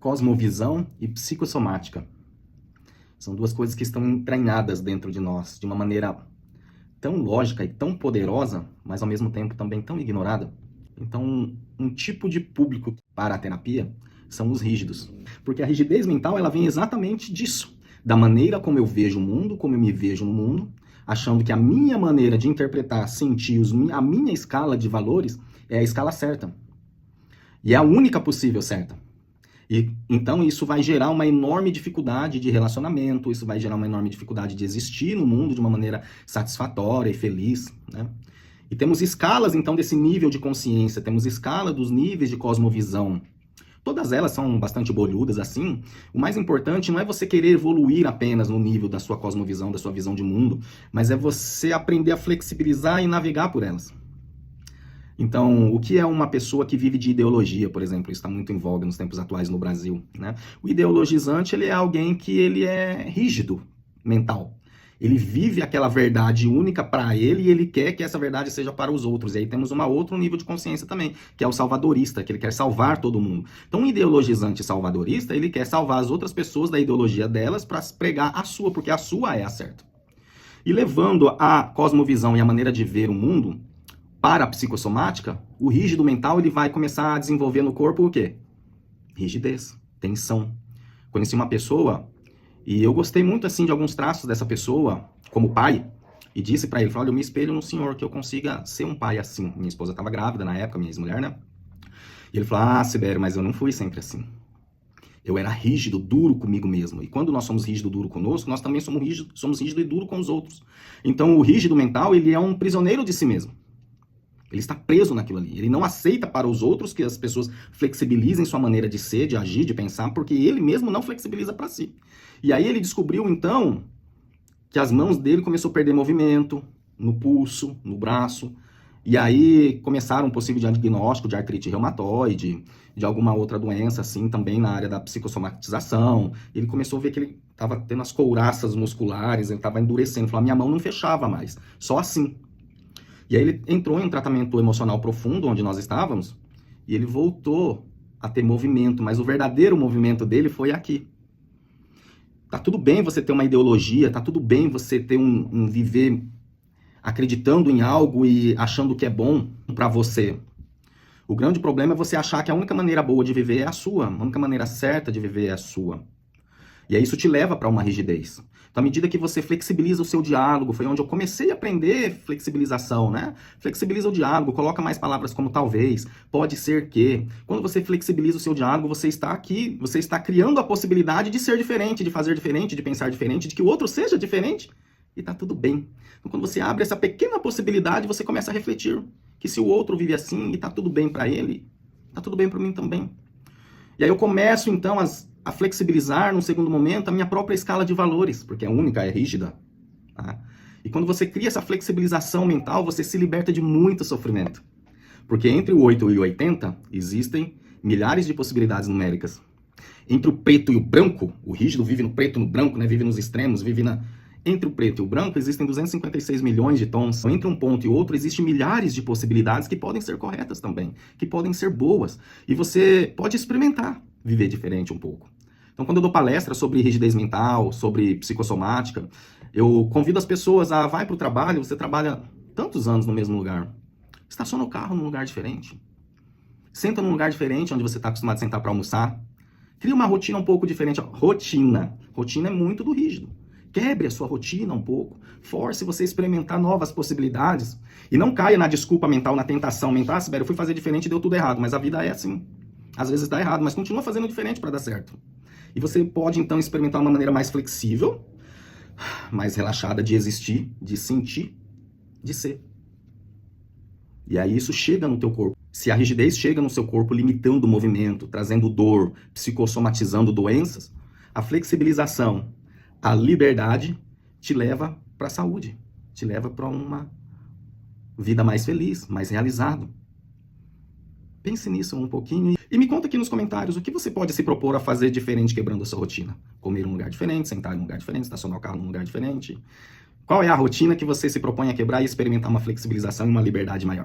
cosmovisão e psicossomática. São duas coisas que estão entranhadas dentro de nós, de uma maneira tão lógica e tão poderosa, mas ao mesmo tempo também tão ignorada. Então, um tipo de público para a terapia são os rígidos. Porque a rigidez mental, ela vem exatamente disso. Da maneira como eu vejo o mundo, como eu me vejo no mundo, achando que a minha maneira de interpretar, sentir, a minha escala de valores é a escala certa. E é a única possível certa. E então isso vai gerar uma enorme dificuldade de relacionamento, isso vai gerar uma enorme dificuldade de existir no mundo de uma maneira satisfatória e feliz, né? E temos escalas, então, desse nível de consciência, temos escala dos níveis de cosmovisão. Todas elas são bastante bolhudas, assim. O mais importante não é você querer evoluir apenas no nível da sua cosmovisão, da sua visão de mundo, mas é você aprender a flexibilizar e navegar por elas. Então, o que é uma pessoa que vive de ideologia, por exemplo? Isso está muito em voga nos tempos atuais no Brasil, né? O ideologizante, ele é alguém que ele é rígido mental. Ele vive aquela verdade única para ele e ele quer que essa verdade seja para os outros. E aí temos um outro nível de consciência também, que é o salvadorista, que ele quer salvar todo mundo. Então, um ideologizante salvadorista, ele quer salvar as outras pessoas da ideologia delas para pregar a sua, porque a sua é a certa. E levando a cosmovisão e a maneira de ver o mundo para a psicossomática, o rígido mental ele vai começar a desenvolver no corpo o quê? Rigidez, tensão. Conheci uma pessoa e eu gostei muito assim de alguns traços dessa pessoa como pai e disse para ele, olha, eu me espelho no senhor, que eu consiga ser um pai assim. Minha esposa estava grávida na época, minha ex-mulher, né? E ele falou, Sibério, mas eu não fui sempre assim. Eu era rígido, duro comigo mesmo. E quando nós somos rígido, duro conosco, nós também somos rígido e duro com os outros. Então o rígido mental, ele é um prisioneiro de si mesmo. Ele está preso naquilo ali. Ele não aceita para os outros que as pessoas flexibilizem sua maneira de ser, de agir, de pensar, porque ele mesmo não flexibiliza para si. E aí ele descobriu, então, que as mãos dele começaram a perder movimento no pulso, no braço. E aí começaram um possível diagnóstico de artrite reumatoide, de alguma outra doença, assim, também na área da psicossomatização. Ele começou a ver que ele estava tendo as couraças musculares, ele estava endurecendo. Ele falou, minha mão não fechava mais, só assim. E aí ele entrou em um tratamento emocional profundo, onde nós estávamos, e ele voltou a ter movimento, mas o verdadeiro movimento dele foi aqui. Tá tudo bem você ter uma ideologia, tá tudo bem você ter um viver acreditando em algo e achando que é bom para você. O grande problema é você achar que a única maneira boa de viver é a sua, a única maneira certa de viver é a sua. E aí isso te leva para uma rigidez. Então, à medida que você flexibiliza o seu diálogo, foi onde eu comecei a aprender flexibilização, né? Flexibiliza o diálogo, coloca mais palavras como talvez, pode ser que. Quando você flexibiliza o seu diálogo, você está aqui, você está criando a possibilidade de ser diferente, de fazer diferente, de pensar diferente, de que o outro seja diferente, e tá tudo bem. Então, quando você abre essa pequena possibilidade, você começa a refletir que se o outro vive assim e tá tudo bem para ele, tá tudo bem para mim também. E aí eu começo, então, a flexibilizar, num segundo momento, a minha própria escala de valores, porque a única é rígida. Tá? E quando você cria essa flexibilização mental, você se liberta de muito sofrimento. Porque entre o 8 e o 80, existem milhares de possibilidades numéricas. Entre o preto e o branco, o rígido vive no preto e no branco, né? Vive nos extremos, vive na... Entre o preto e o branco, existem 256 milhões de tons. Entre um ponto e outro, existem milhares de possibilidades que podem ser corretas também, que podem ser boas. E você pode experimentar viver diferente um pouco. Então, quando eu dou palestra sobre rigidez mental, sobre psicossomática, eu convido as pessoas a vai para o trabalho, você trabalha tantos anos no mesmo lugar. Estaciona o carro num lugar diferente. Senta num lugar diferente onde você está acostumado a sentar para almoçar. Cria uma rotina um pouco diferente. Rotina. Rotina é muito do rígido. Quebre a sua rotina um pouco. Force você a experimentar novas possibilidades. E não caia na desculpa mental, na tentação mental. Sibério, eu fui fazer diferente e deu tudo errado. Mas a vida é assim. Às vezes dá errado, mas continua fazendo diferente para dar certo. E você pode, então, experimentar uma maneira mais flexível, mais relaxada de existir, de sentir, de ser. E aí isso chega no teu corpo. Se a rigidez chega no seu corpo, limitando o movimento, trazendo dor, psicossomatizando doenças, a flexibilização, a liberdade te leva para a saúde, te leva para uma vida mais feliz, mais realizado. Pense nisso um pouquinho e me conta aqui nos comentários o que você pode se propor a fazer diferente quebrando a sua rotina. Comer em um lugar diferente, sentar em um lugar diferente, estacionar o carro em um lugar diferente. Qual é a rotina que você se propõe a quebrar e experimentar uma flexibilização e uma liberdade maior?